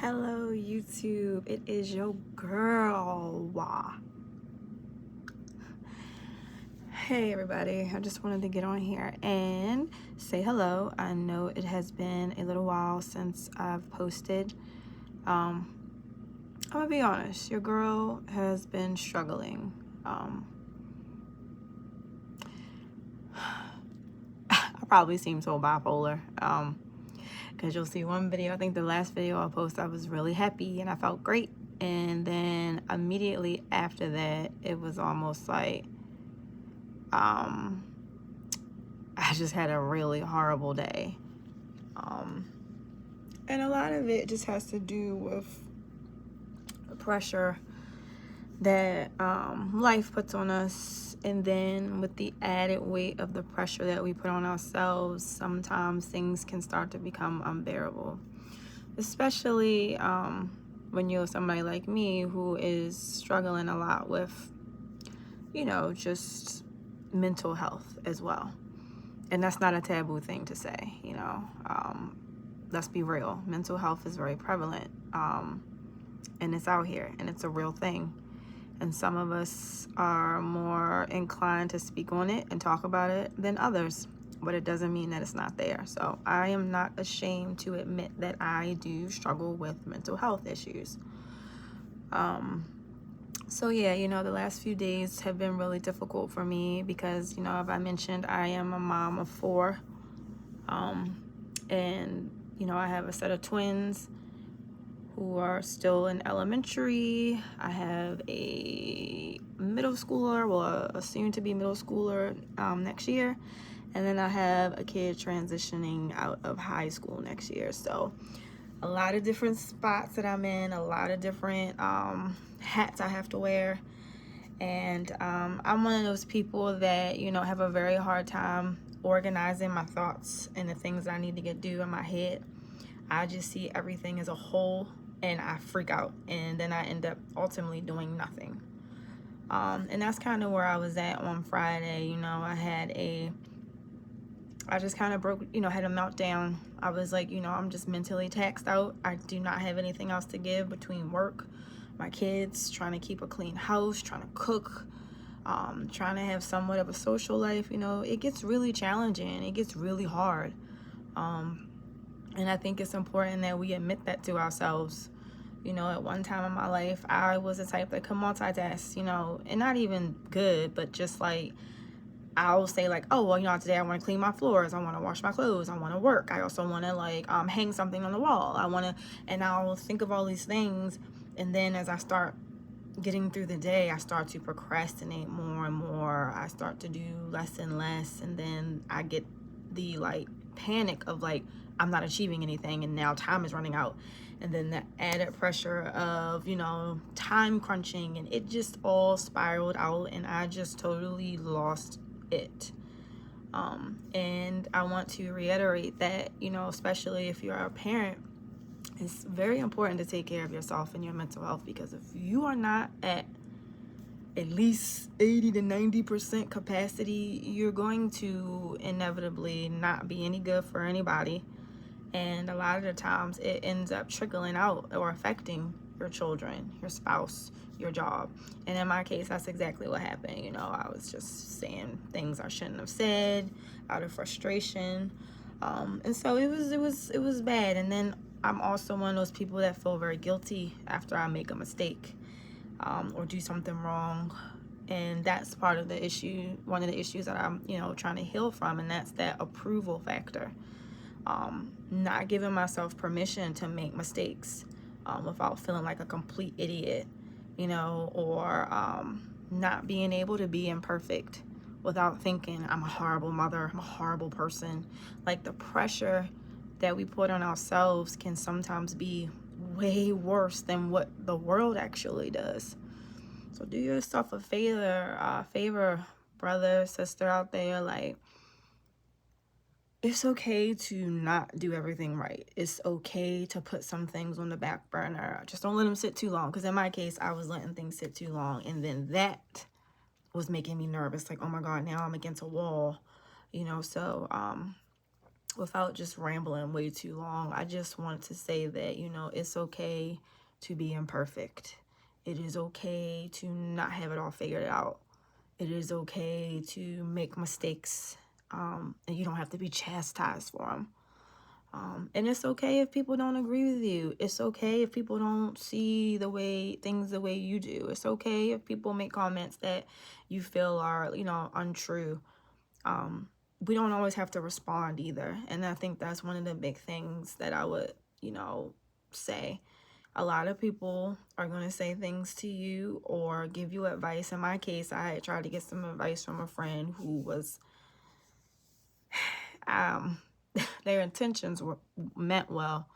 Hello YouTube, it is your girl. Hey everybody, I just wanted to get on here and say hello. I know it has been a little while since I've posted. I'm gonna be honest, your girl has been struggling. I probably seem so bipolar. Because you'll see one video, I think the last video I posted, I was really happy and I felt great. And then immediately after that, it was almost like I just had a really horrible day. And a lot of it just has to do with the pressure that life puts on us, and then with the added weight of the pressure that we put on ourselves, sometimes things can start to become unbearable, especially when you're somebody like me who is struggling a lot with, just mental health as well. And that's not a taboo thing to say, let's be real. Mental health is very prevalent, and it's out here and it's a real thing. And some of us are more inclined to speak on it and talk about it than others, but it doesn't mean that it's not there. So I am not ashamed to admit that I do struggle with mental health issues. So yeah, the last few days have been really difficult for me because, as I mentioned, I am a mom of 4. And, I have a set of twins who are still in elementary. I have a middle schooler, well, a soon-to-be middle schooler next year. And then I have a kid transitioning out of high school next year. So a lot of different spots that I'm in, a lot of different hats I have to wear. And I'm one of those people that, have a very hard time organizing my thoughts and the things that I need to get done in my head. I just see everything as a whole and I freak out, and then I end up ultimately doing nothing. And that's kind of where I was at on Friday. I just kind of broke, had a meltdown. I was like, I'm just mentally taxed out. I do not have anything else to give between work, my kids, trying to keep a clean house, trying to cook, trying to have somewhat of a social life. It gets really challenging. It gets really hard. And I think it's important that we admit that to ourselves. At one time in my life, I was the type that could multitask, and not even good, but just like, I'll say like, oh, well, today I want to clean my floors. I want to wash my clothes. I want to work. I also want to hang something on the wall. And I'll think of all these things. And then as I start getting through the day, I start to procrastinate more and more. I start to do less and less. And then I get the panic of I'm not achieving anything, and now time is running out. And then the added pressure of, time crunching, and it just all spiraled out, and I just totally lost it. And I want to reiterate that, especially if you're a parent, it's very important to take care of yourself and your mental health, because if you are not at least 80 to 90% capacity, you're going to inevitably not be any good for anybody. And a lot of the times it ends up trickling out or affecting your children, your spouse, your job. And in my case, that's exactly what happened. I was just saying things I shouldn't have said out of frustration. And so it was bad. And then I'm also one of those people that feel very guilty after I make a mistake or do something wrong. And that's part of the issue, one of the issues that I'm, trying to heal from. And that's that approval factor. Not giving myself permission to make mistakes without feeling like a complete idiot, or not being able to be imperfect without thinking I'm a horrible mother, I'm a horrible person. Like, the pressure that we put on ourselves can sometimes be way worse than what the world actually does. So do yourself a favor, brother, sister out there, it's okay to not do everything right. It's okay to put some things on the back burner. Just don't let them sit too long. Because in my case, I was letting things sit too long. And then that was making me nervous. Like, oh my God, now I'm against a wall. So without just rambling way too long, I just want to say that, you know, it's okay to be imperfect. It is okay to not have it all figured out. It is okay to make mistakes, and you don't have to be chastised for them. And it's okay if people don't agree with you. It's okay if people don't see things the way you do. It's okay if people make comments that you feel are, you know, untrue. We don't always have to respond either. And I think that's one of the big things that I would, you know, say. A lot of people are going to say things to you or give you advice. In my case, I had tried to get some advice from a friend who was, their intentions were meant well,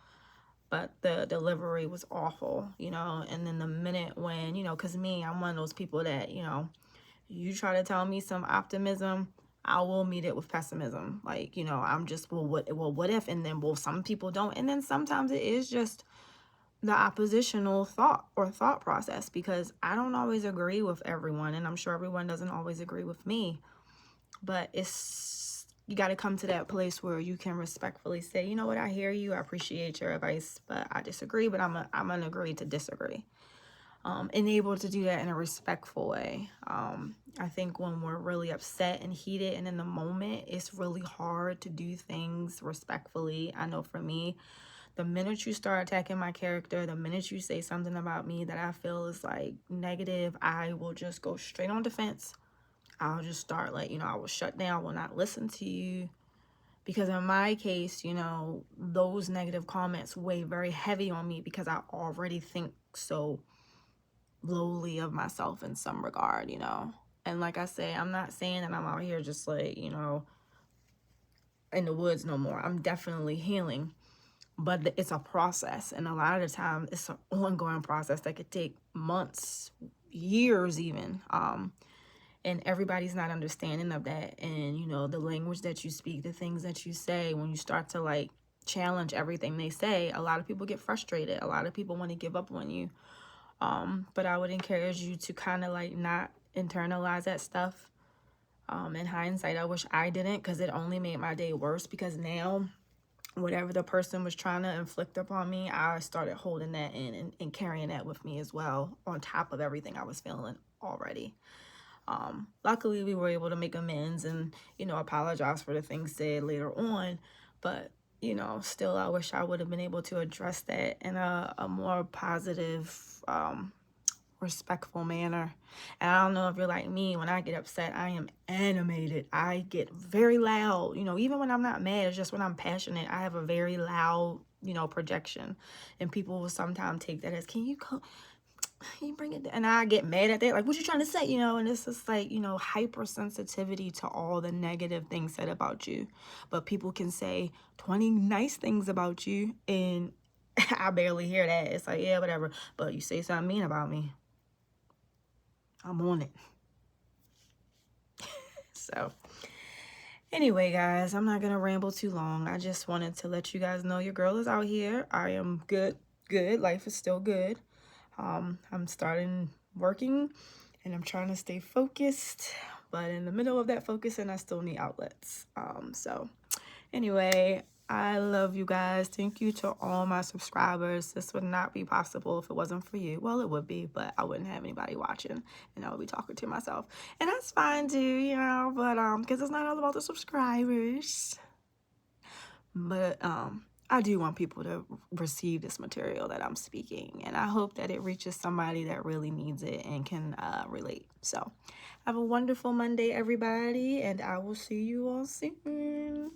but the delivery was awful, you know. And then the minute when, you know, because me, I'm one of those people that, you know, you try to tell me some optimism, I will meet it with pessimism. Like, you know, I'm just, what if? And then, well, some people don't. And then sometimes it is just the oppositional thought process, because I don't always agree with everyone, and I'm sure everyone doesn't always agree with me. But you got to come to that place where you can respectfully say, you know what, I hear you, I appreciate your advice, but I disagree, but I'm gonna agree to disagree. And able to do that in a respectful way. I think when we're really upset and heated and in the moment, it's really hard to do things respectfully. I know for me, the minute you start attacking my character, the minute you say something about me that I feel is like negative, I will just go straight on defense. I'll just start, like, you know, I will shut down, I will not listen to you. Because in my case, you know, those negative comments weigh very heavy on me because I already think so lowly of myself in some regard, you know. And like I say, I'm not saying that I'm out here just like, you know, in the woods no more. I'm definitely healing, but it's a process, and a lot of the time it's an ongoing process that could take months, years even. And everybody's not understanding of that. And, you know, the language that you speak, the things that you say, when you start to like challenge everything they say, a lot of people get frustrated. A lot of people want to give up on you. But I would encourage you to kind of like not internalize that stuff. In hindsight, I wish I didn't, because it only made my day worse, because now whatever the person was trying to inflict upon me, I started holding that in and carrying that with me as well, on top of everything I was feeling already. Luckily, we were able to make amends and, you know, apologize for the things said later on. But, you know, still, I wish I would have been able to address that in a more positive, respectful manner. And I don't know if you're like me. When I get upset, I am animated. I get very loud. You know, even when I'm not mad, it's just when I'm passionate, I have a very loud, you know, projection. And people will sometimes take that as, can you bring it down? And I get mad at that, like, what you trying to say, you know? And it's just like, you know, hypersensitivity to all the negative things said about you. But people can say 20 nice things about you, and I barely hear that. It's like, yeah, whatever. But you say something mean about me, I'm on it. So anyway, guys, I'm not gonna ramble too long. I just wanted to let you guys know your girl is out here. I am good. Life is still good. I'm starting working, and I'm trying to stay focused, but in the middle of that focusing, I still need outlets. So anyway, I love you guys. Thank you to all my subscribers. This would not be possible if it wasn't for you. Well, it would be, but I wouldn't have anybody watching, and I would be talking to myself. And that's fine too, you know, but because it's not all about the subscribers. But I do want people to receive this material that I'm speaking, and I hope that it reaches somebody that really needs it and can relate. So have a wonderful Monday, everybody, and I will see you all soon.